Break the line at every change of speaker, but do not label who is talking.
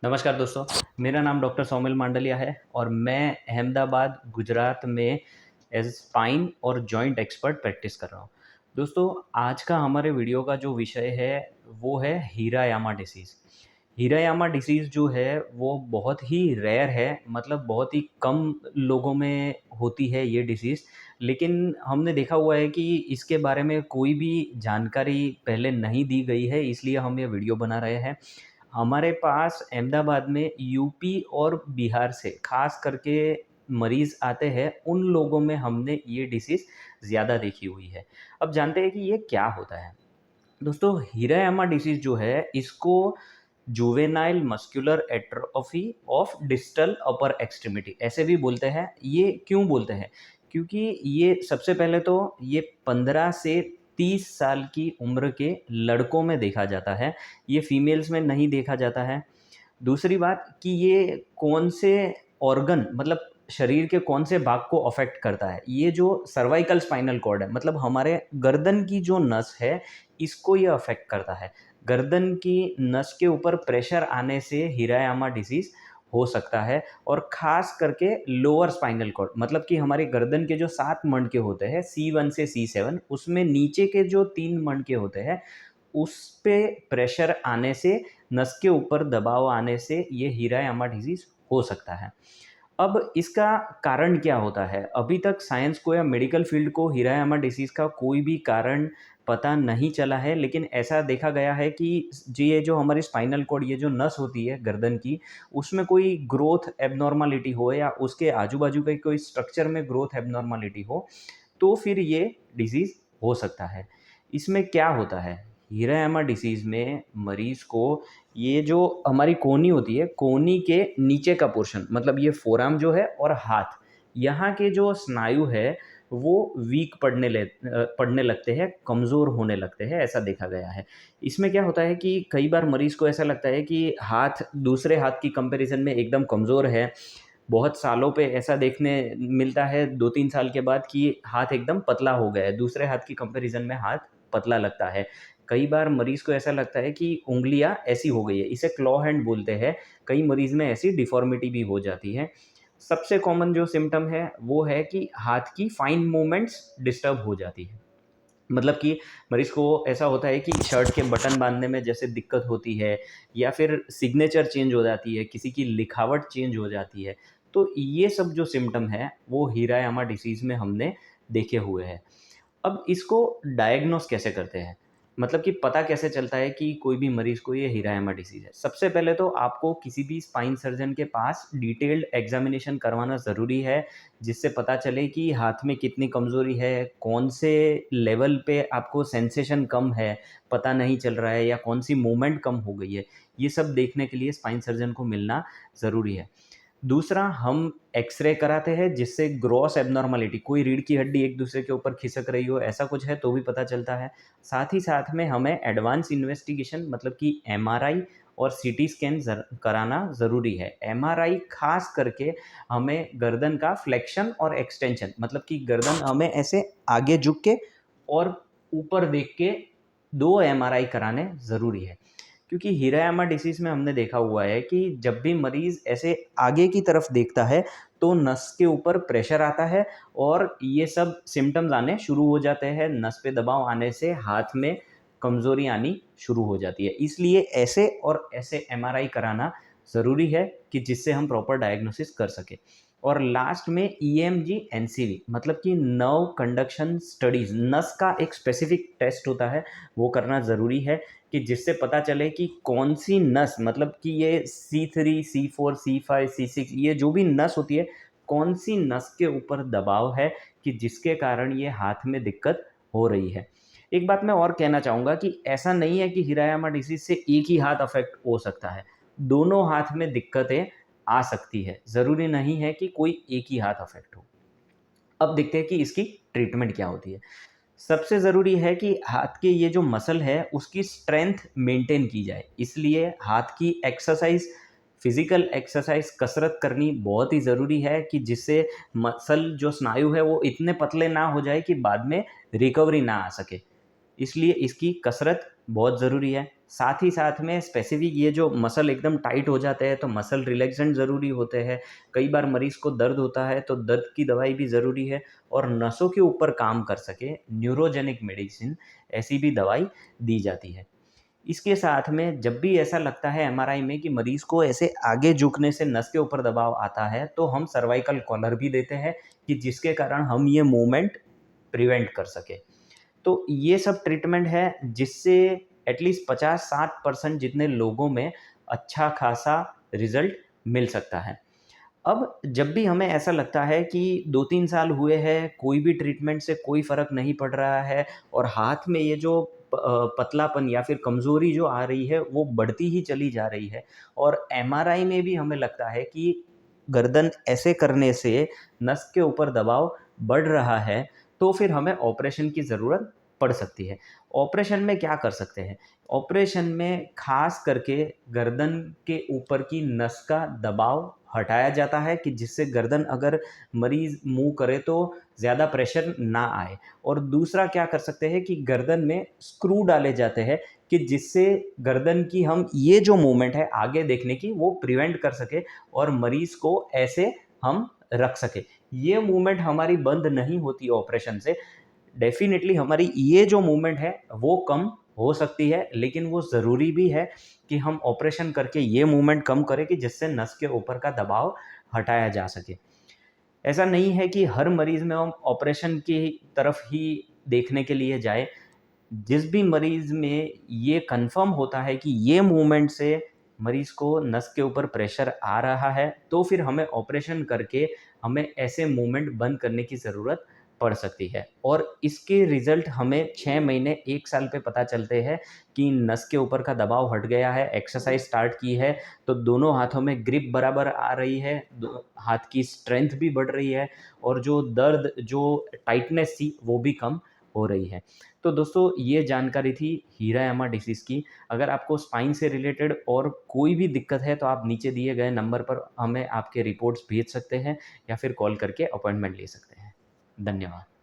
नमस्कार दोस्तों, मेरा नाम डॉक्टर सौमिल मांडलिया है और मैं अहमदाबाद, गुजरात में एज़ स्पाइन और जॉइंट एक्सपर्ट प्रैक्टिस कर रहा हूँ। दोस्तों, आज का हमारे वीडियो का जो विषय है, वो है हीरायामा डिसीज़। हीरायामा डिसीज़ जो है, वो बहुत ही रेयर है, मतलब बहुत ही कम लोगों में होती है ये डिसीज़। लेकिन हमने देखा हुआ है कि इसके बारे में कोई भी जानकारी पहले नहीं दी गई है, इसलिए हम ये वीडियो बना रहे हैं। हमारे पास अहमदाबाद में यूपी और बिहार से ख़ास करके मरीज़ आते हैं, उन लोगों में हमने ये डिसीज़ ज़्यादा देखी हुई है। अब जानते हैं कि ये क्या होता है? दोस्तों, हीरायामा डिसीज़ जो है, इसको juvenile muscular atrophy of distal upper extremity ऐसे भी बोलते हैं। ये क्यों बोलते हैं? क्योंकि ये सबसे पहले तो ये 15 से 30 साल की उम्र के लड़कों में देखा जाता है, ये फीमेल्स में नहीं देखा जाता है। दूसरी बात कि ये कौन से ऑर्गन मतलब शरीर के कौन से भाग को अफ़ेक्ट करता है। ये जो सर्वाइकल स्पाइनल कॉर्ड है, मतलब हमारे गर्दन की जो नस है, इसको ये अफ़ेक्ट करता है। गर्दन की नस के ऊपर प्रेशर आने से हीरायामा डिसीज़ हो सकता है और ख़ास करके लोअर स्पाइनल कॉर्ड मतलब कि हमारे गर्दन के जो 7 मणके होते हैं C1 से C7 उसमें नीचे के जो 3 मणके होते हैं, उस पे प्रेशर आने से, नस के ऊपर दबाव आने से ये हीरायामा डिसीज़ हो सकता है। अब इसका कारण क्या होता है? अभी तक साइंस को या मेडिकल फ़ील्ड को हीरायामा डिसीज़ का कोई भी कारण पता नहीं चला है, लेकिन ऐसा देखा गया है कि ये जो हमारी स्पाइनल कॉर्ड ये जो नस होती है गर्दन की, उसमें कोई ग्रोथ एब्नॉर्मैलिटी हो या उसके आजू-बाजू के कोई स्ट्रक्चर में ग्रोथ एब्नॉर्मैलिटी हो, तो फिर ये डिसीज़ हो सकता है। इसमें क्या होता है? हीरायामा डिसीज़ में मरीज़ को ये जो हमारी कोहनी होती है, कोहनी के नीचे का पोर्शन मतलब ये फोरआर्म जो है और हाथ, यहाँ के जो स्नायु है, वो वीक पड़ने लगते हैं, कमज़ोर होने लगते हैं, ऐसा देखा गया है। इसमें क्या होता है कि कई बार मरीज़ को ऐसा लगता है कि हाथ दूसरे हाथ की कंपैरिज़न में एकदम कमज़ोर है। बहुत सालों पे ऐसा देखने मिलता है 2-3 साल के बाद कि हाथ एकदम पतला हो गया है, दूसरे हाथ की कंपैरिज़न में हाथ पतला लगता है। कई बार मरीज़ को ऐसा लगता है कि उँगलियाँ ऐसी हो गई है, इसे क्लॉ हैंड बोलते हैं। कई मरीज़ में ऐसी डिफ़ॉर्मिटी भी हो जाती है। सबसे कॉमन जो सिम्पटम है, वो है कि हाथ की फाइन मूवमेंट्स डिस्टर्ब हो जाती है। मतलब कि मरीज़ को ऐसा होता है कि शर्ट के बटन बाँधने में जैसे दिक्कत होती है या फिर सिग्नेचर चेंज हो जाती है, किसी की लिखावट चेंज हो जाती है। तो ये सब जो सिम्पटम हैं, वो हीरायामा डिसीज़ में हमने देखे हुए हैं। अब इसको डायग्नोस कैसे करते हैं? मतलब कि पता कैसे चलता है कि कोई भी मरीज़ को ये हीरायामा डिसीज़ है? सबसे पहले तो आपको किसी भी स्पाइन सर्जन के पास डिटेल्ड एग्ज़ामिनेशन करवाना ज़रूरी है, जिससे पता चले कि हाथ में कितनी कमज़ोरी है, कौन से लेवल पे आपको सेंसेशन कम है, पता नहीं चल रहा है या कौन-सी मूवमेंट कम हो गई है। ये सब देखने के लिए स्पाइन सर्जन को मिलना ज़रूरी है। दूसरा हम एक्स-रे कराते हैं जिससे ग्रॉस एब्नॉर्मैलिटी कोई रीढ़ की हड्डी एक-दूसरे के ऊपर खिसक रही हो ऐसा कुछ है तो भी पता चलता है। साथ ही साथ में हमें एडवांस इन्वेस्टिगेशन मतलब कि एमआरआई और सीटी स्कैन कराना ज़रूरी है। एमआरआई ख़ास करके हमें गर्दन का फ्लेक्शन और एक्सटेंशन मतलब कि गर्दन हमें ऐसे आगे झुक के और ऊपर देख के 2 एमआरआई कराने ज़रूरी है। क्योंकि हीरायामा डिसीज़ में हमने देखा हुआ है कि जब भी मरीज़ ऐसे आगे की तरफ देखता है, तो नस के ऊपर प्रेशर आता है और ये सब सिम्पटम्स आने शुरू हो जाते हैं। नस पे दबाव आने से हाथ में कमज़ोरी आनी शुरू हो जाती है। इसलिए ऐसे और ऐसे एमआरआई कराना ज़रूरी है कि जिससे हम प्रॉपर डायग्नोसिस कर सकें। और लास्ट में ईएमजी एनसीवी मतलब कि नर्व कंडक्शन स्टडीज़ नस का एक स्पेसिफिक टेस्ट होता है, वो करना ज़रूरी है कि जिससे पता चले कि कौन-सी नस मतलब कि ये C3, C4, C5, C6 ये जो भी नस होती है, कौन-सी नस के ऊपर दबाव है कि जिसके कारण ये हाथ में दिक्कत हो रही है। एक बात मैं और कहना चाहूँगा कि ऐसा नहीं है कि हीरायामा डिसीज़ से एक ही हाथ अफ़ेक्ट हो सकता है। दोनों हाथ में दिक्कतें आ सकती है। ज़रूरी नहीं है कि कोई एक ही हाथ अफ़ेक्ट हो। अब देखते हैं कि इसकी ट्रीटमेंट क्या होती है। सबसे ज़रूरी है कि हाथ के ये जो मसल है उसकी स्ट्रेंथ मेंटेन की जाए। इसलिए हाथ की एक्सरसाइज़ फिज़िकल एक्सरसाइज़ कसरत करनी बहुत ही ज़रूरी है कि जिससे मसल जो स्नायु है वो इतने पतले ना हो जाए कि बाद में रिकवरी ना आ सके। इसलिए इसकी कसरत बहुत ज़रूरी है। साथ ही साथ में स्पेसिफिक ये जो मसल एकदम टाइट हो जाते हैं तो मसल रिलैक्सेंट ज़रूरी होते हैं। कई बार मरीज़ को दर्द होता है तो दर्द की दवाई भी ज़रूरी है, और नसों के ऊपर काम कर सके न्यूरोजेनिक मेडिसिन, ऐसी भी दवाई दी जाती है। इसके साथ में जब भी ऐसा लगता है एमआरआई में कि मरीज़ को ऐसे आगे झुकने से नस के ऊपर दबाव आता है, तो हम सर्वाइकल कॉलर भी देते हैं कि जिसके कारण हम ये मूवमेंट प्रिवेंट कर सकें। तो ये सब ट्रीटमेंट है जिससे एटलीस्ट 50-60% जितने लोगों में अच्छा खासा रिज़ल्ट मिल सकता है। अब जब भी हमें ऐसा लगता है कि 2-3 साल हुए हैं, कोई भी ट्रीटमेंट से कोई फ़र्क नहीं पड़ रहा है और हाथ में ये जो पतलापन या फिर कमज़ोरी जो आ रही है, वो बढ़ती ही चली जा रही है, और एमआरआई में भी हमें लगता है कि गर्दन ऐसे करने से नस के ऊपर दबाव बढ़ रहा है, तो फिर हमें ऑपरेशन की ज़रूरत पड़ सकती है। ऑपरेशन में क्या कर सकते हैं? ऑपरेशन में ख़ास करके गर्दन के ऊपर की नस का दबाव हटाया जाता है कि जिससे गर्दन अगर मरीज़ मूव करे तो ज़्यादा प्रेशर ना आए। और दूसरा क्या कर सकते हैं कि गर्दन में स्क्रू डाले जाते हैं कि जिससे गर्दन की हम ये जो मूवमेंट है आगे देखने की वो प्रिवेंट कर सके और मरीज़ को ऐसे हम रख सकें। ये मूवमेंट हमारी बंद नहीं होती ऑपरेशन से। डेफ़िनिटली हमारी ये जो मूवमेंट है वो कम हो सकती है, लेकिन वो ज़रूरी भी है कि हम ऑपरेशन करके ये मूवमेंट कम करें कि जिससे नस के ऊपर का दबाव हटाया जा सके। ऐसा नहीं है कि हर मरीज़ में हम ऑपरेशन की तरफ ही देखने के लिए जाएँ। जिस भी मरीज़ में ये कन्फर्म होता है कि ये मूवमेंट से मरीज़ को नस के ऊपर प्रेशर आ रहा है, तो फिर हमें ऑपरेशन करके हमें ऐसे मूवमेंट बंद करने की ज़रूरत पड़ सकती है। और इसके रिज़ल्ट हमें 6 महीने, 1 साल पे पता चलते हैं कि नस के ऊपर का दबाव हट गया है, एक्सरसाइज़ स्टार्ट की है, तो दोनों हाथों में ग्रिप बराबर आ रही है, दो हाथ की स्ट्रेंथ भी बढ़ रही है, और जो दर्द, जो टाइटनेस थी, वो भी कम हो रही है। तो दोस्तों, ये जानकारी थी हीरायामा डिसीज़ की। अगर आपको स्पाइन से रिलेटेड और कोई भी दिक्कत है, तो आप नीचे दिए गए नंबर पर हमें आपके रिपोर्ट्स भेज सकते हैं या फिर कॉल करके अपॉइंटमेंट ले सकते हैं। धन्यवाद।